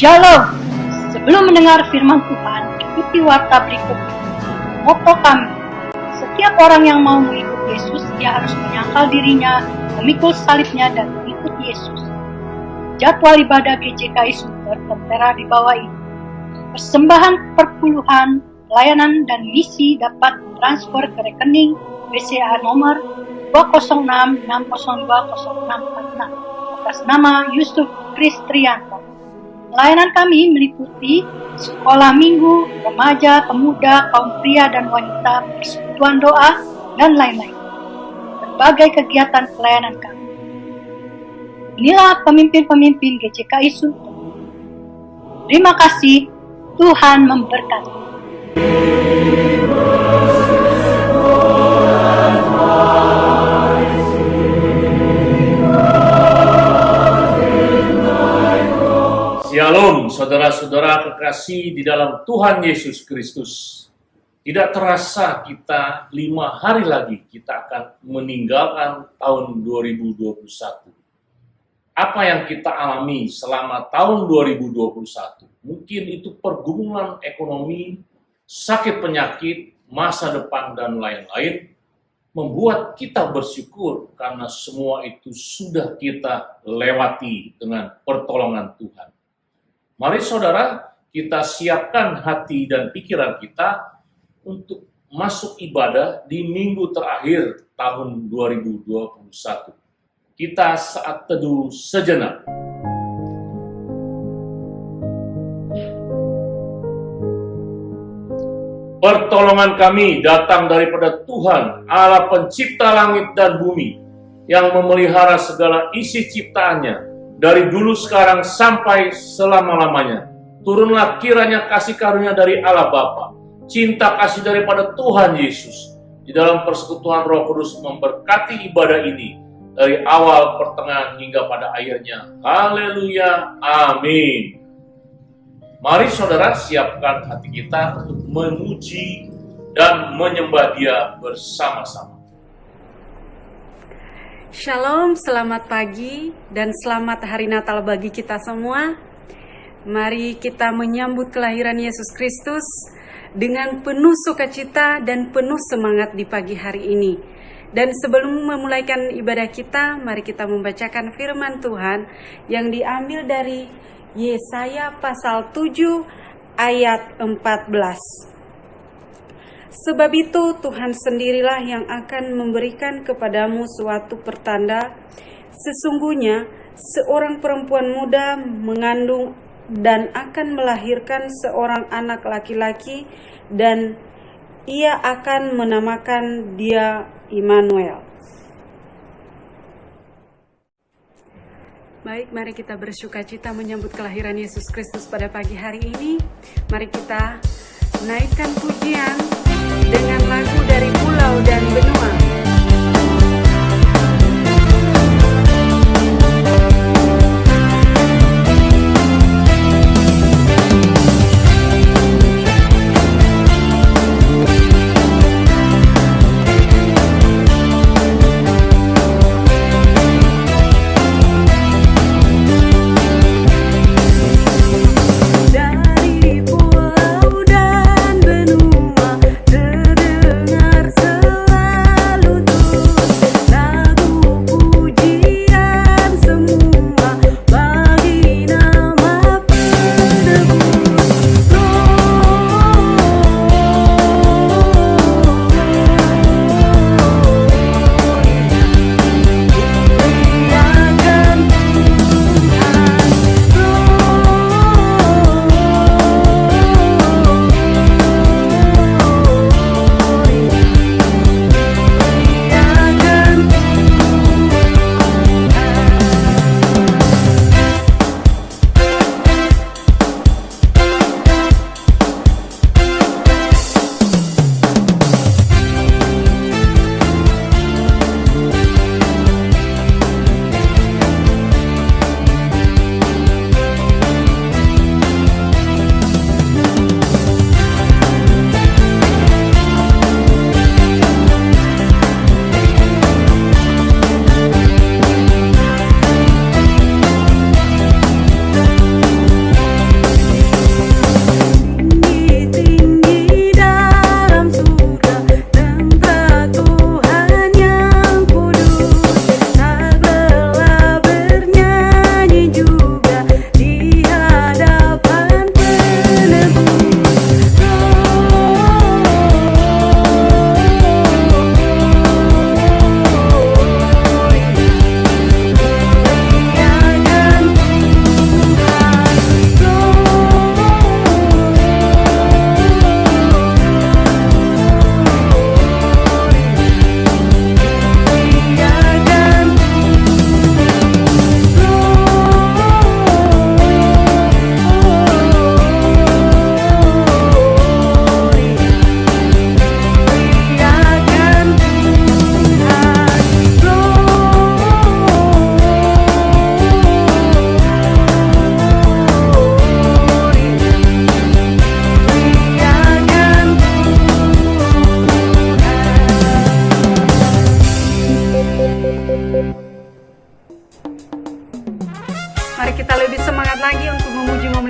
Shalom. Sebelum mendengar firman Tuhan, ikuti warta berikut. Moto kami, setiap orang yang mau mengikut Yesus, ia harus menyangkal dirinya, memikul salibnya, dan mengikut Yesus. Jadwal ibadah GJKI Sunter tertera di bawah ini. Persembahan perpuluhan, pelayanan, dan misi dapat transfer ke rekening BCA nomor 20660200646 atas nama Yusuf Kristrianto. Pelayanan kami meliputi sekolah minggu, remaja, pemuda, kaum pria dan wanita, persekutuan doa, dan lain-lain. Berbagai kegiatan pelayanan kami. Inilah pemimpin-pemimpin GJKI Sunter. Terima kasih, Tuhan memberkati. Shalom, saudara-saudara kekasih di dalam Tuhan Yesus Kristus. Tidak terasa kita 5 hari lagi kita akan meninggalkan tahun 2021. Apa yang kita alami selama tahun 2021? Mungkin itu pergumulan ekonomi, sakit penyakit, masa depan, dan lain-lain, membuat kita bersyukur karena semua itu sudah kita lewati dengan pertolongan Tuhan. Mari saudara, kita siapkan hati dan pikiran kita untuk masuk ibadah di minggu terakhir tahun 2021. Kita saat teduh sejenak. Pertolongan kami datang daripada Tuhan, Allah pencipta langit dan bumi, yang memelihara segala isi ciptaannya, dari dulu sekarang sampai selama-lamanya. Turunlah kiranya kasih karunia dari Allah Bapa, cinta kasih daripada Tuhan Yesus, di dalam persekutuan Roh Kudus memberkati ibadah ini, dari awal, pertengahan, hingga pada akhirnya. Haleluya, amin. Mari saudara siapkan hati kita untuk memuji dan menyembah Dia bersama-sama. Shalom, selamat pagi dan selamat hari Natal bagi kita semua. Mari kita menyambut kelahiran Yesus Kristus dengan penuh sukacita dan penuh semangat di pagi hari ini. Dan sebelum memulaikan ibadah kita, mari kita membacakan firman Tuhan yang diambil dari Yesaya pasal 7 ayat 14. Sebab itu Tuhan sendirilah yang akan memberikan kepadamu suatu pertanda. Sesungguhnya seorang perempuan muda mengandung dan akan melahirkan seorang anak laki-laki, dan ia akan menamakan dia Immanuel. Baik, mari kita bersukacita menyambut kelahiran Yesus Kristus pada pagi hari ini. Mari kita naikkan pujian dengan lagu dari Pulau dan Benua. Dari pulau dan benua terdengar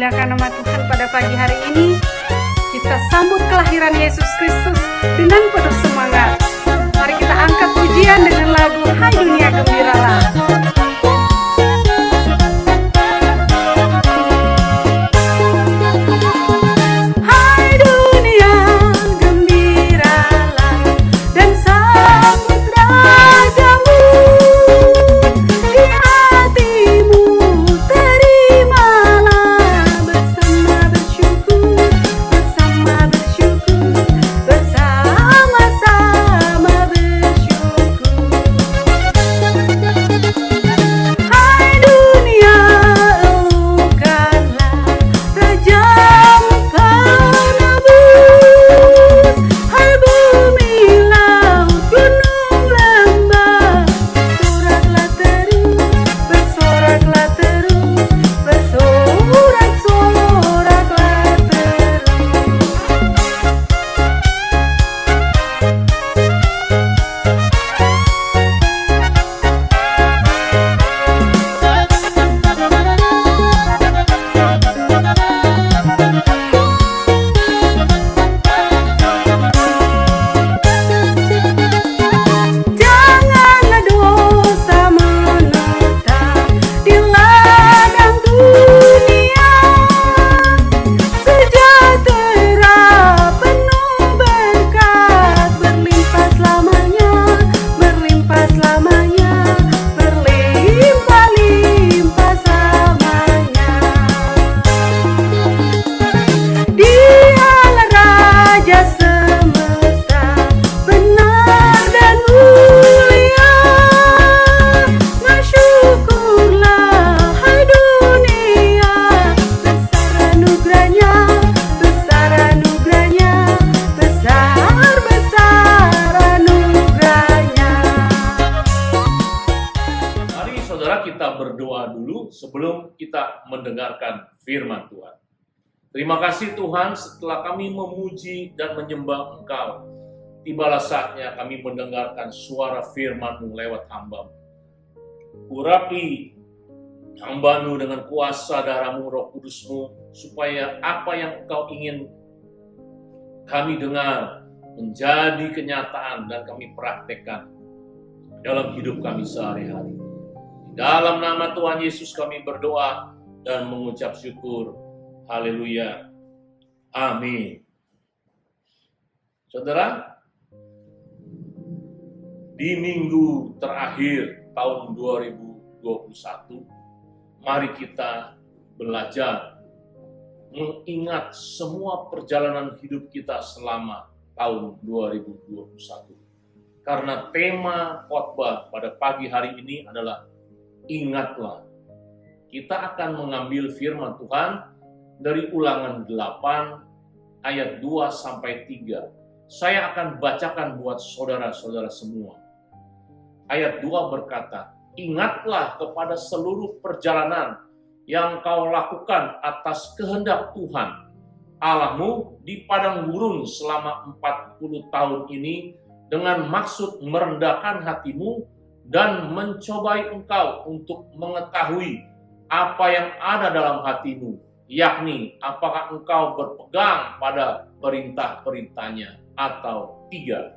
memuliakan nama Tuhan pada pagi hari ini. Kita sambut kelahiran Yesus Kristus dengan penuh semangat. Mari kita angkat pujian dengan lagu Hai Dunia Gembiralah. Kita berdoa dulu sebelum kita mendengarkan firman Tuhan. Terima kasih Tuhan, setelah kami memuji dan menyembah Engkau, tibalah saatnya kami mendengarkan suara firman-Mu lewat hamba-Mu. Urapi hamba-Mu dengan kuasa darah-Mu, Roh Kudus-Mu, supaya apa yang Engkau ingin kami dengar menjadi kenyataan dan kami praktekkan dalam hidup kami sehari-hari. Dalam nama Tuhan Yesus kami berdoa dan mengucap syukur. Haleluya. Amin. Saudara, di minggu terakhir tahun 2021, mari kita belajar mengingat semua perjalanan hidup kita selama tahun 2021. Karena tema khotbah pada pagi hari ini adalah ingatlah. Kita akan mengambil firman Tuhan dari Ulangan 8 ayat 2-3. Saya akan bacakan buat saudara-saudara semua. Ayat 2 berkata, ingatlah kepada seluruh perjalanan yang kau lakukan atas kehendak Tuhan Allahmu di padang gurun selama 40 tahun ini dengan maksud merendahkan hatimu dan mencobai engkau untuk mengetahui apa yang ada dalam hatimu, yakni apakah engkau berpegang pada perintah-perintahnya atau tidak.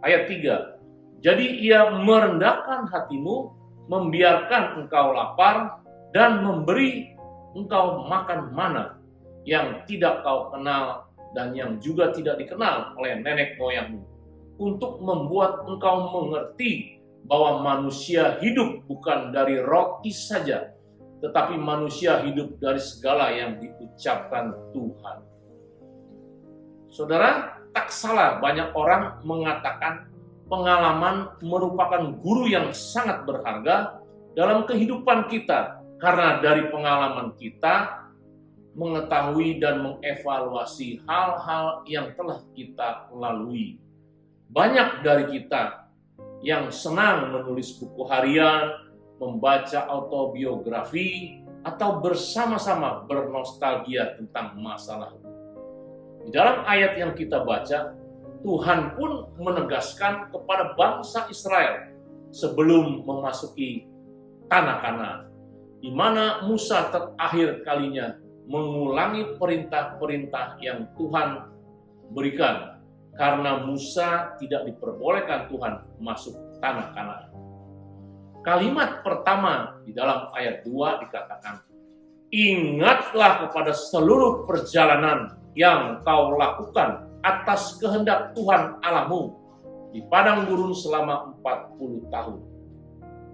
Ayat 3. Jadi ia merendahkan hatimu, membiarkan engkau lapar dan memberi engkau makan mana yang tidak kau kenal dan yang juga tidak dikenal oleh nenek moyangmu, untuk membuat engkau mengerti bahwa manusia hidup bukan dari roti saja, tetapi manusia hidup dari segala yang diucapkan Tuhan. Saudara, tak salah banyak orang mengatakan pengalaman merupakan guru yang sangat berharga dalam kehidupan kita, karena dari pengalaman kita mengetahui dan mengevaluasi hal-hal yang telah kita lalui. Banyak dari kita yang senang menulis buku harian, membaca autobiografi, atau bersama-sama bernostalgia tentang masa lalu. Di dalam ayat yang kita baca, Tuhan pun menegaskan kepada bangsa Israel sebelum memasuki tanah Kanaan di mana Musa terakhir kalinya mengulangi perintah-perintah yang Tuhan berikan karena Musa tidak diperbolehkan Tuhan masuk tanah Kanaan. Kalimat pertama di dalam ayat 2 dikatakan, "Ingatlah kepada seluruh perjalanan yang kau lakukan atas kehendak Tuhan Allahmu di padang gurun selama 40 tahun."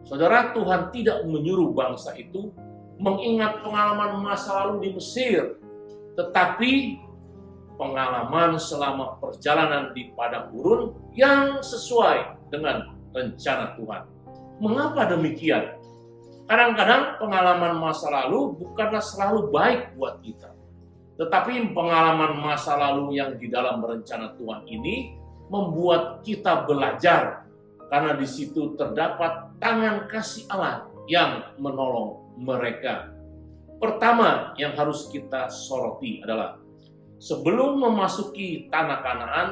Saudara, Tuhan tidak menyuruh bangsa itu mengingat pengalaman masa lalu di Mesir, tetapi pengalaman selama perjalanan di padang gurun yang sesuai dengan rencana Tuhan. Mengapa demikian? Kadang-kadang pengalaman masa lalu bukanlah selalu baik buat kita. Tetapi pengalaman masa lalu yang di dalam rencana Tuhan ini membuat kita belajar. Karena di situ terdapat tangan kasih Allah yang menolong mereka. Pertama yang harus kita soroti adalah sebelum memasuki tanah Kanaan,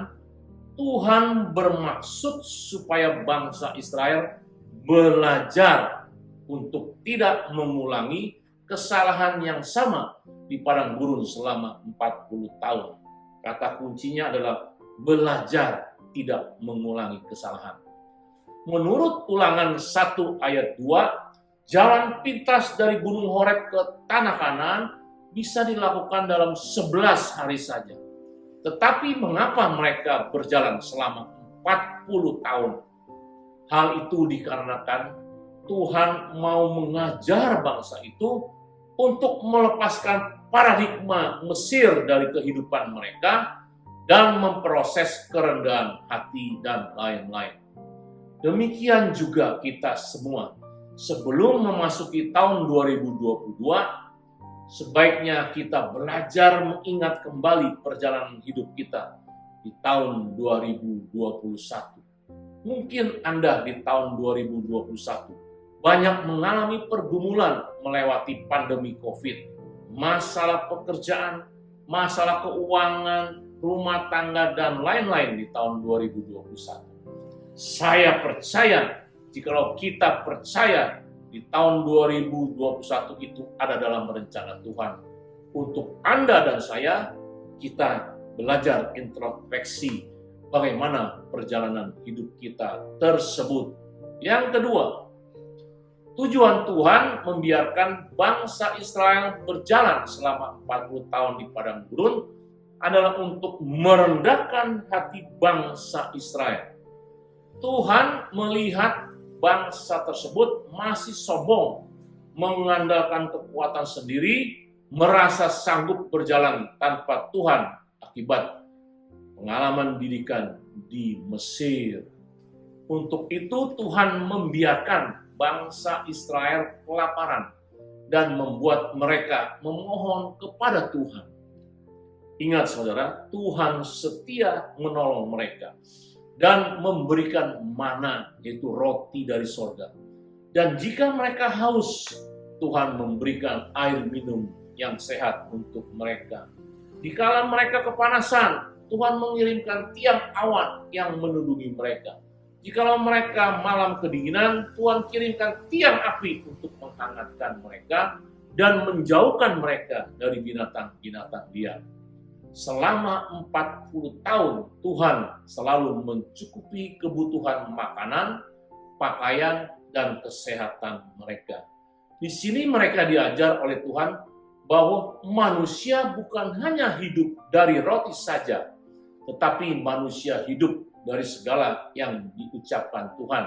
Tuhan bermaksud supaya bangsa Israel belajar untuk tidak mengulangi kesalahan yang sama di padang gurun selama 40 tahun. Kata kuncinya adalah belajar tidak mengulangi kesalahan. Menurut Ulangan 1 ayat 2, jalan pintas dari Gunung Horeb ke tanah Kanaan bisa dilakukan dalam 11 hari saja. Tetapi mengapa mereka berjalan selama 40 tahun? Hal itu dikarenakan Tuhan mau mengajar bangsa itu untuk melepaskan paradigma Mesir dari kehidupan mereka dan memproses kerendahan hati dan lain-lain. Demikian juga kita semua. Sebelum memasuki tahun 2022, sebaiknya kita belajar mengingat kembali perjalanan hidup kita di tahun 2021. Mungkin Anda di tahun 2021 banyak mengalami pergumulan melewati pandemi COVID, masalah pekerjaan, masalah keuangan, rumah tangga, dan lain-lain di tahun 2021. Saya percaya, jikalau kita percaya di tahun 2021 itu ada dalam rencana Tuhan. Untuk Anda dan saya, kita belajar introspeksi bagaimana perjalanan hidup kita tersebut. Yang kedua, tujuan Tuhan membiarkan bangsa Israel berjalan selama 40 tahun di padang gurun adalah untuk merendahkan hati bangsa Israel. Tuhan melihat bangsa tersebut masih sombong, mengandalkan kekuatan sendiri, merasa sanggup berjalan tanpa Tuhan akibat pengalaman didikan di Mesir. Untuk itu Tuhan membiarkan bangsa Israel kelaparan dan membuat mereka memohon kepada Tuhan. Ingat saudara, Tuhan setia menolong mereka dan memberikan mana, yaitu roti dari sorga. Dan jika mereka haus, Tuhan memberikan air minum yang sehat untuk mereka. Dikala mereka kepanasan, Tuhan mengirimkan tiang awan yang menundungi mereka. Jikalau mereka malam kedinginan, Tuhan kirimkan tiang api untuk menghangatkan mereka dan menjauhkan mereka dari binatang-binatang liar. Selama 40 tahun, Tuhan selalu mencukupi kebutuhan makanan, pakaian, dan kesehatan mereka. Di sini mereka diajar oleh Tuhan bahwa manusia bukan hanya hidup dari roti saja, tetapi manusia hidup dari segala yang diucapkan Tuhan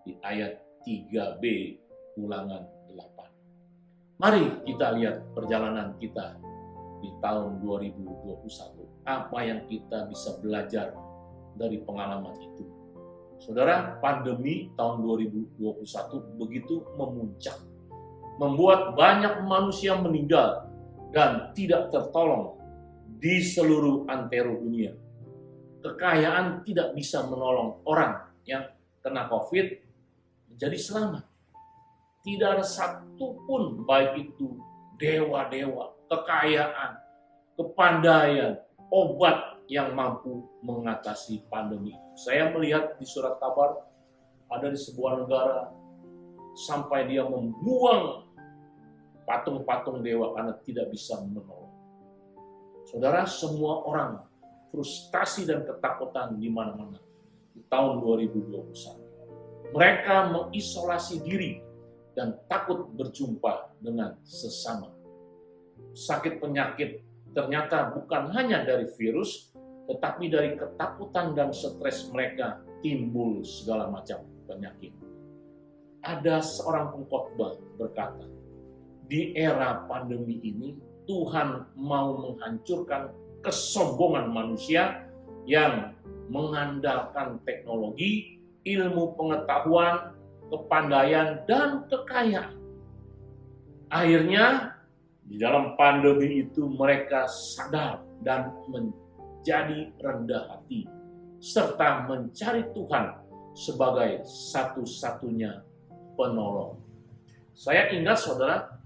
di ayat 3b Ulangan 8. Mari kita lihat perjalanan kita di tahun 2021. Apa yang kita bisa belajar dari pengalaman itu? Saudara, pandemi tahun 2021 begitu memuncak, membuat banyak manusia meninggal dan tidak tertolong di seluruh antero dunia. Kekayaan tidak bisa menolong orang yang kena COVID menjadi selamat. Tidak ada satupun, baik itu dewa-dewa, kekayaan, kepandaian, obat yang mampu mengatasi pandemi. Saya melihat di surat kabar ada di sebuah negara sampai dia membuang patung-patung dewa karena tidak bisa menolong. Saudara, semua orang frustasi dan ketakutan di mana-mana di tahun 2021. Mereka mengisolasi diri dan takut berjumpa dengan sesama. Sakit penyakit ternyata bukan hanya dari virus, tetapi dari ketakutan dan stres mereka timbul segala macam penyakit. Ada seorang pengkhotbah berkata, di era pandemi ini Tuhan mau menghancurkan kesombongan manusia yang mengandalkan teknologi, ilmu pengetahuan, kepandaian, dan kekayaan. Akhirnya, di dalam pandemi itu mereka sadar dan menjadi rendah hati, serta mencari Tuhan sebagai satu-satunya penolong. Saya ingat, saudara,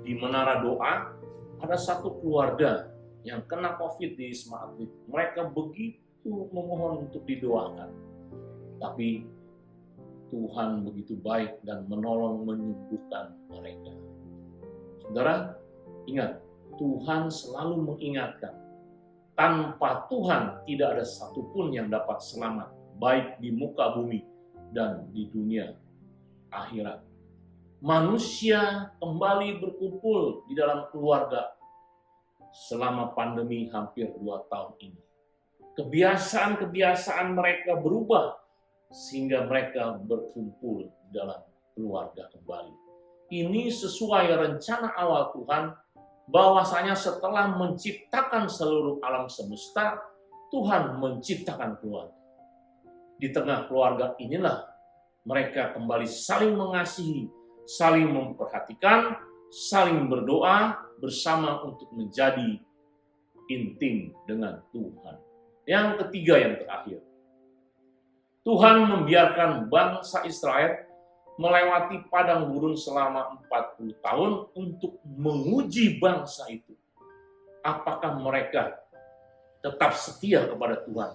di Menara Doa, ada satu keluarga yang kena COVID di Wisma Atlet. Mereka begitu memohon untuk didoakan. Tapi Tuhan begitu baik dan menolong menyembuhkan mereka. Saudara, ingat, Tuhan selalu mengingatkan, tanpa Tuhan tidak ada satupun yang dapat selamat, baik di muka bumi dan di dunia akhirat. Manusia kembali berkumpul di dalam keluarga selama pandemi hampir 2 tahun ini. Kebiasaan-kebiasaan mereka berubah sehingga mereka berkumpul di dalam keluarga kembali. Ini sesuai rencana awal Tuhan, bahwasanya setelah menciptakan seluruh alam semesta, Tuhan menciptakan keluarga. Di tengah keluarga inilah mereka kembali saling mengasihi, saling memperhatikan, saling berdoa bersama untuk menjadi intim dengan Tuhan. Yang ketiga, yang terakhir, Tuhan membiarkan bangsa Israel melewati padang gurun selama 40 tahun untuk menguji bangsa itu. Apakah mereka tetap setia kepada Tuhan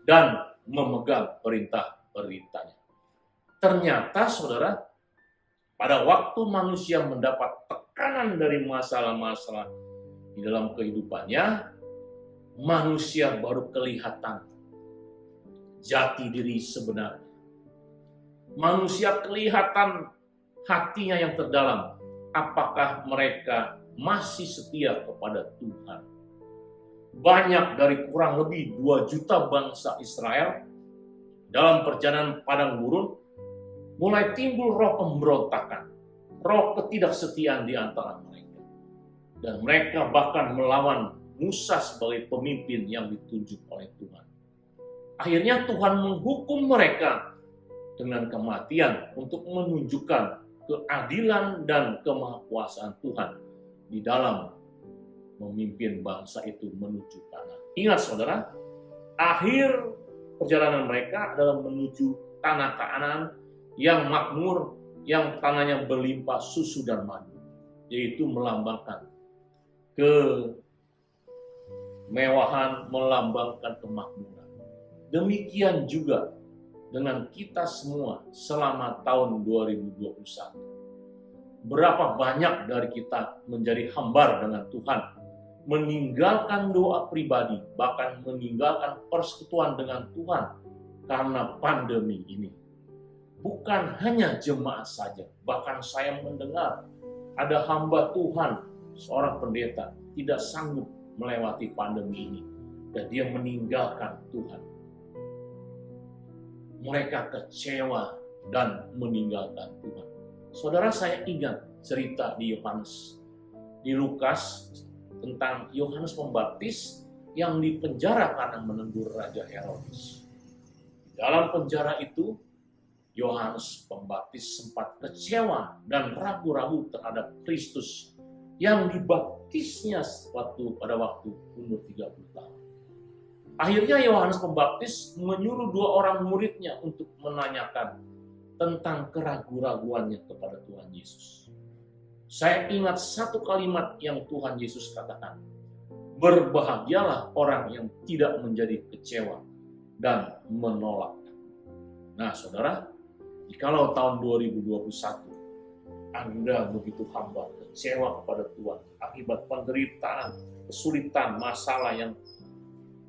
dan memegang perintah-perintahnya. Ternyata, saudara, pada waktu manusia mendapat tekanan dari masalah-masalah di dalam kehidupannya, manusia baru kelihatan jati diri sebenarnya. Manusia kelihatan hatinya yang terdalam. Apakah mereka masih setia kepada Tuhan? Banyak dari kurang lebih 2 juta bangsa Israel dalam perjalanan padang gurun mulai timbul roh pemberontakan, roh ketidaksetiaan di antara mereka. Dan mereka bahkan melawan Musa sebagai pemimpin yang ditunjuk oleh Tuhan. Akhirnya Tuhan menghukum mereka dengan kematian untuk menunjukkan keadilan dan kemahakuasaan Tuhan di dalam memimpin bangsa itu menuju tanah. Ingat, saudara, akhir perjalanan mereka adalah menuju tanah Kanaan yang makmur, yang tanahnya berlimpah susu dan madu, yaitu melambangkan kemewahan, melambangkan kemakmuran. Demikian juga dengan kita semua selama tahun 2021. Berapa banyak dari kita menjadi hambar dengan Tuhan, meninggalkan doa pribadi, bahkan meninggalkan persekutuan dengan Tuhan karena pandemi ini. Bukan hanya jemaat saja, bahkan saya mendengar ada hamba Tuhan, seorang pendeta, tidak sanggup melewati pandemi ini, dan dia meninggalkan Tuhan. Mereka kecewa dan meninggalkan Tuhan. Saudara, saya ingat cerita di Yohanes, di Lukas, tentang Yohanes Pembaptis yang dipenjara karena menegur Raja Herodes. Dalam penjara itu, Yohanes Pembaptis sempat kecewa dan ragu-ragu terhadap Kristus yang dibaptisnya pada waktu umur 30 tahun. Akhirnya Yohanes Pembaptis menyuruh 2 orang muridnya untuk menanyakan tentang keraguan-raguannya kepada Tuhan Yesus. Saya ingat satu kalimat yang Tuhan Yesus katakan, berbahagialah orang yang tidak menjadi kecewa dan menolak. Nah, saudara, jikalau tahun 2021 Anda begitu hamba, kecewa kepada Tuhan akibat penderitaan, kesulitan, masalah yang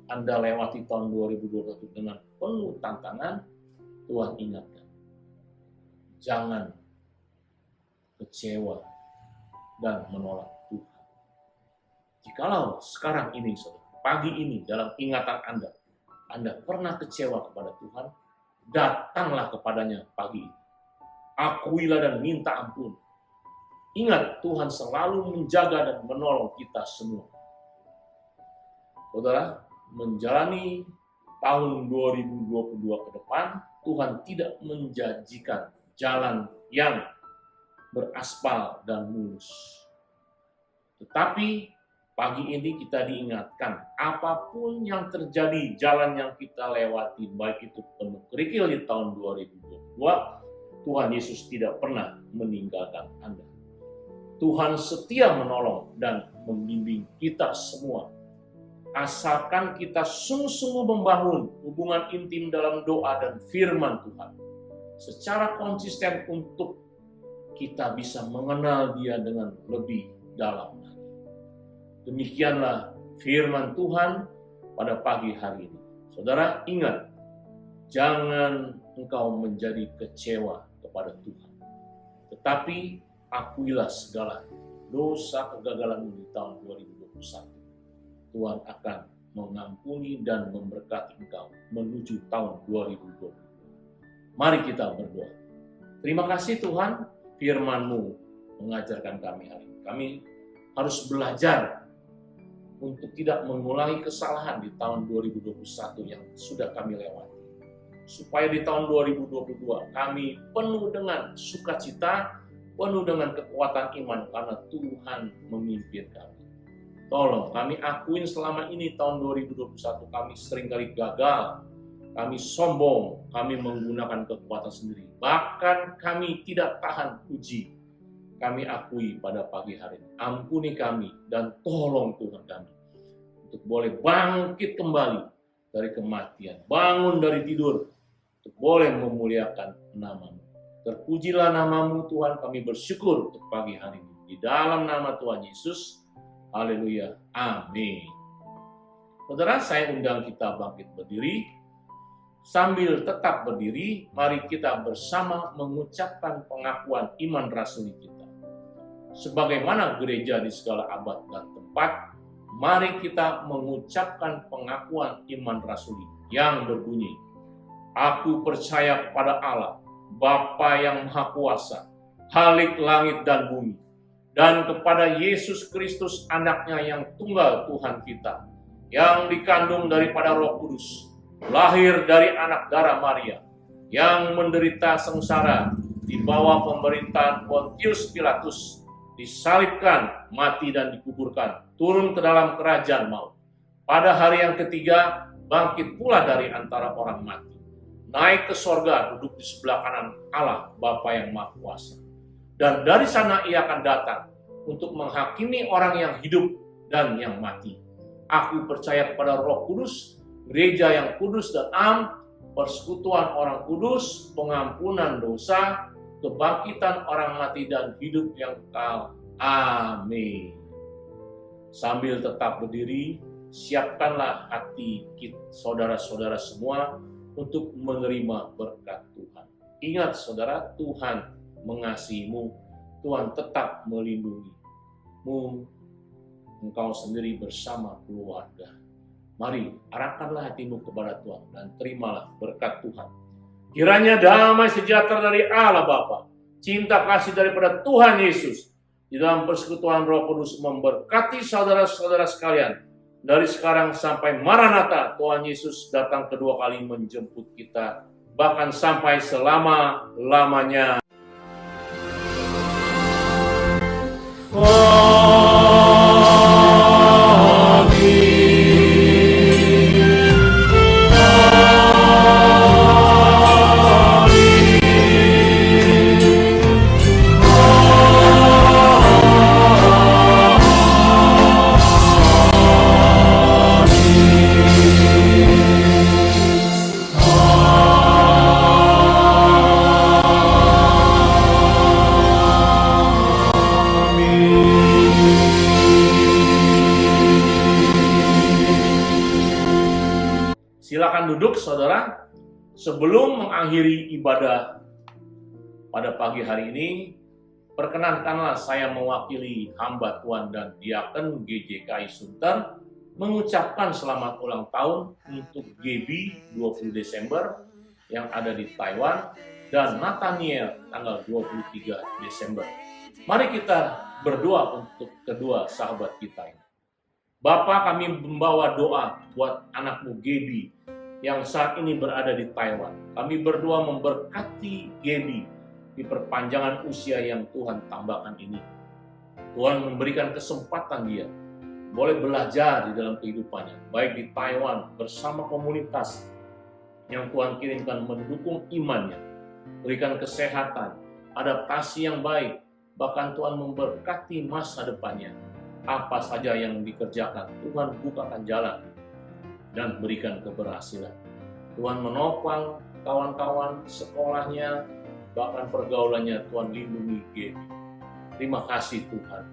Anda lewati tahun 2021 dengan penuh tantangan, Tuhan ingatkan, jangan kecewa dan menolak Tuhan. Jikalau sekarang ini, pagi ini dalam ingatan Anda pernah kecewa kepada Tuhan, datanglah kepadanya pagi ini. Akuilah dan minta ampun. Ingat, Tuhan selalu menjaga dan menolong kita semua. Saudara, menjalani tahun 2022 ke depan, Tuhan tidak menjanjikan jalan yang beraspal dan mulus. Tetapi pagi ini kita diingatkan, apapun yang terjadi, jalan yang kita lewati, baik itu penuh kerikil di tahun 2022, Tuhan Yesus tidak pernah meninggalkan Anda. Tuhan setia menolong dan membimbing kita semua. Asalkan kita sungguh-sungguh membangun hubungan intim dalam doa dan firman Tuhan secara konsisten untuk kita bisa mengenal Dia dengan lebih dalam lagi. Demikianlah firman Tuhan pada pagi hari ini. Saudara, ingat, jangan engkau menjadi kecewa kepada Tuhan. Tetapi akuilah segala dosa kegagalan di tahun 2021. Tuhan akan mengampuni dan memberkati engkau menuju tahun 2022. Mari kita berdoa. Terima kasih Tuhan, firman-Mu mengajarkan kami hari ini. Kami harus belajar untuk tidak mengulangi kesalahan di tahun 2021 yang sudah kami lewati. Supaya di tahun 2022 kami penuh dengan sukacita, penuh dengan kekuatan iman karena Tuhan memimpin kami. Tolong kami akuin selama ini tahun 2021 kami seringkali gagal, kami sombong, kami menggunakan kekuatan sendiri. Bahkan kami tidak tahan uji. Kami akui pada pagi hari ini. Ampuni kami dan tolong Tuhan kami untuk boleh bangkit kembali dari kematian, bangun dari tidur, untuk boleh memuliakan nama-Mu. Terpujilah nama-Mu Tuhan, kami bersyukur untuk pagi hari ini. Di dalam nama Tuhan Yesus, haleluya, amin. Saudara, saya undang kita bangkit berdiri. Sambil tetap berdiri, mari kita bersama mengucapkan pengakuan iman rasuli kita. Sebagaimana gereja di segala abad dan tempat, mari kita mengucapkan pengakuan iman rasuli yang berbunyi, aku percaya kepada Allah, Bapa yang Maha Kuasa, Khalik langit dan bumi, dan kepada Yesus Kristus anaknya yang tunggal Tuhan kita, yang dikandung daripada Roh Kudus, lahir dari anak darah Maria, yang menderita sengsara di bawah pemerintahan Pontius Pilatus, disalibkan, mati dan dikuburkan, turun ke dalam kerajaan maut. Pada hari yang ketiga, bangkit pula dari antara orang mati, naik ke sorga, duduk di sebelah kanan Allah, Bapa yang Maha Kuasa. Dan dari sana ia akan datang untuk menghakimi orang yang hidup dan yang mati. Aku percaya kepada Roh Kudus, gereja yang kudus dan am, persekutuan orang kudus, pengampunan dosa, kebangkitan orang mati dan hidup yang kekal. Amin. Sambil tetap berdiri, siapkanlah hati kita, saudara-saudara semua, untuk menerima berkat Tuhan. Ingat saudara, Tuhan mengasihimu, Tuhan tetap melindungimu, engkau sendiri bersama keluarga. Mari arahkanlah hatimu kepada Tuhan dan terimalah berkat Tuhan. Kiranya damai sejahtera dari Allah Bapa, cinta kasih daripada Tuhan Yesus, di dalam persekutuan Roh Kudus memberkati saudara-saudara sekalian. Dari sekarang sampai Maranatha, Tuhan Yesus datang kedua kali menjemput kita, bahkan sampai selama-lamanya. Sebelum mengakhiri ibadah pada pagi hari ini, perkenankanlah saya mewakili hamba Tuhan dan Diaken GJKI Sunter mengucapkan selamat ulang tahun untuk GB 20 Desember yang ada di Taiwan dan Nathaniel tanggal 23 Desember. Mari kita berdoa untuk kedua sahabat kita ini. Bapa, kami membawa doa buat anakmu GB yang saat ini berada di Taiwan. Kami berdoa memberkati Gaby di perpanjangan usia yang Tuhan tambahkan ini. Tuhan memberikan kesempatan dia boleh belajar di dalam kehidupannya, baik di Taiwan bersama komunitas yang Tuhan kirimkan mendukung imannya, berikan kesehatan, adaptasi yang baik, bahkan Tuhan memberkati masa depannya. Apa saja yang dikerjakan, Tuhan bukakan jalan dan berikan keberhasilan. Tuhan menopang kawan-kawan sekolahnya, bahkan pergaulannya. Tuhan lindungi Gaby. Terima kasih Tuhan.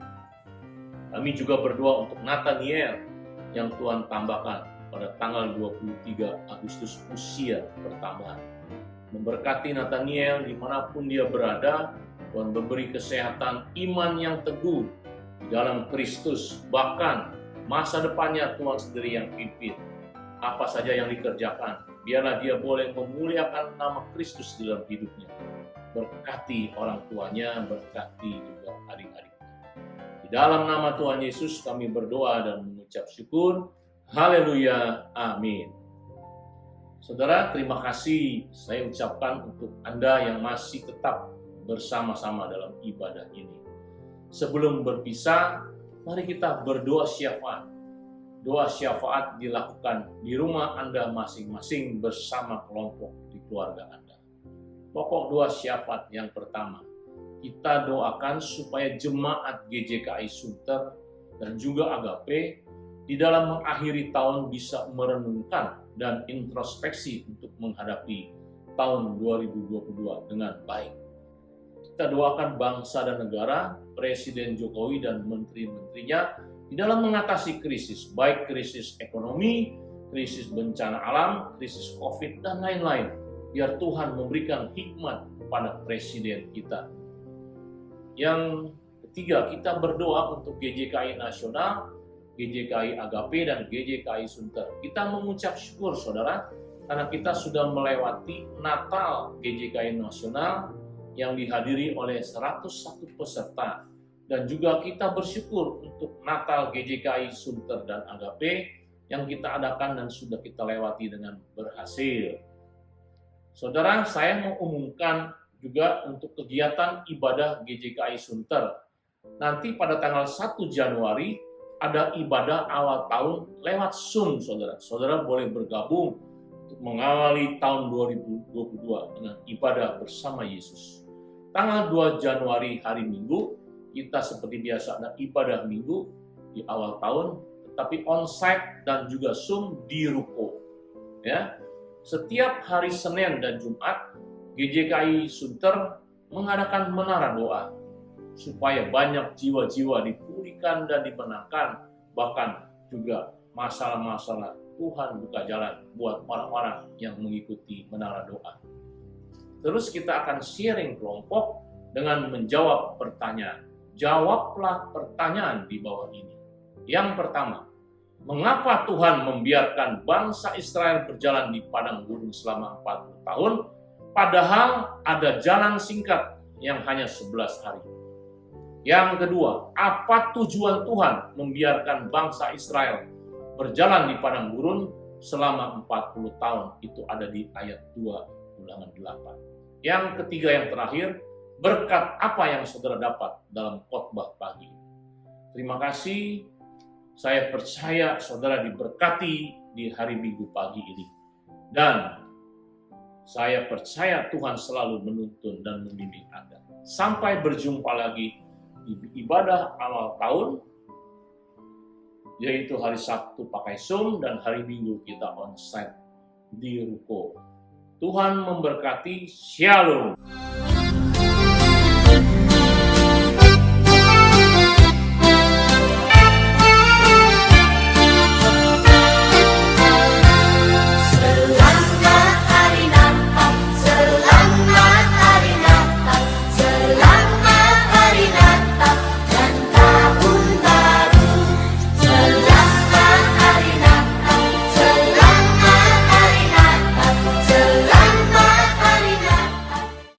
Kami juga berdoa untuk Nathaniel yang Tuhan tambahkan pada tanggal 23 Agustus usia pertambahan. Memberkati Nathaniel dimanapun dia berada, Tuhan memberi kesehatan, iman yang teguh di dalam Kristus, bahkan masa depannya Tuhan sendiri yang pimpin. Apa saja yang dikerjakan, biarlah dia boleh memuliakan nama Kristus dalam hidupnya. Berkati orang tuanya, berkati juga adik-adik. Di dalam nama Tuhan Yesus kami berdoa dan mengucap syukur. Haleluya, amin. Saudara, terima kasih saya ucapkan untuk Anda yang masih tetap bersama-sama dalam ibadah ini. Sebelum berpisah, mari kita berdoa syafaat. Doa syafaat dilakukan di rumah Anda masing-masing bersama kelompok di keluarga Anda. Pokok doa syafaat yang pertama, kita doakan supaya jemaat GJKI Sunter dan juga Agape di dalam mengakhiri tahun bisa merenungkan dan introspeksi untuk menghadapi tahun 2022 dengan baik. Kita doakan bangsa dan negara, Presiden Jokowi dan menteri-menterinya di dalam mengatasi krisis, baik krisis ekonomi, krisis bencana alam, krisis COVID, dan lain-lain. Biar Tuhan memberikan hikmat kepada Presiden kita. Yang ketiga, kita berdoa untuk GJKI Nasional, GJKI Agape, dan GJKI Sunter. Kita mengucap syukur, saudara, karena kita sudah melewati Natal GJKI Nasional yang dihadiri oleh 101 peserta. Dan juga kita bersyukur untuk Natal GJKI Sunter dan Agape yang kita adakan dan sudah kita lewati dengan berhasil. Saudara, saya mau umumkan juga untuk kegiatan ibadah GJKI Sunter. Nanti pada tanggal 1 Januari ada ibadah awal tahun lewat Zoom, saudara. Saudara boleh bergabung untuk mengawali tahun 2022 dengan ibadah bersama Yesus. Tanggal 2 Januari hari Minggu, kita seperti biasa ada ibadah minggu di awal tahun, tetapi onsite dan juga Zoom di ruko. Ya, setiap hari Senin dan Jumat GJKI Sunter mengadakan menara doa supaya banyak jiwa-jiwa dipulihkan dan dimenangkan, bahkan juga masalah-masalah Tuhan buka jalan buat orang-orang yang mengikuti menara doa. Terus kita akan sharing kelompok dengan menjawab pertanyaan. Jawablah pertanyaan di bawah ini. Yang pertama, mengapa Tuhan membiarkan bangsa Israel berjalan di padang gurun selama 40 tahun, padahal ada jalan singkat yang hanya 11 hari? Yang kedua, apa tujuan Tuhan membiarkan bangsa Israel berjalan di padang gurun selama 40 tahun? Itu ada di ayat 2 ulangan 8. Yang ketiga, yang terakhir, berkat apa yang saudara dapat dalam khotbah pagi? Terima kasih. Saya percaya saudara diberkati di hari Minggu pagi ini. Dan saya percaya Tuhan selalu menuntun dan membimbing Anda. Sampai berjumpa lagi di ibadah awal tahun, yaitu hari Sabtu pakai Zoom dan hari Minggu kita onsite di ruko. Tuhan memberkati. Shalom.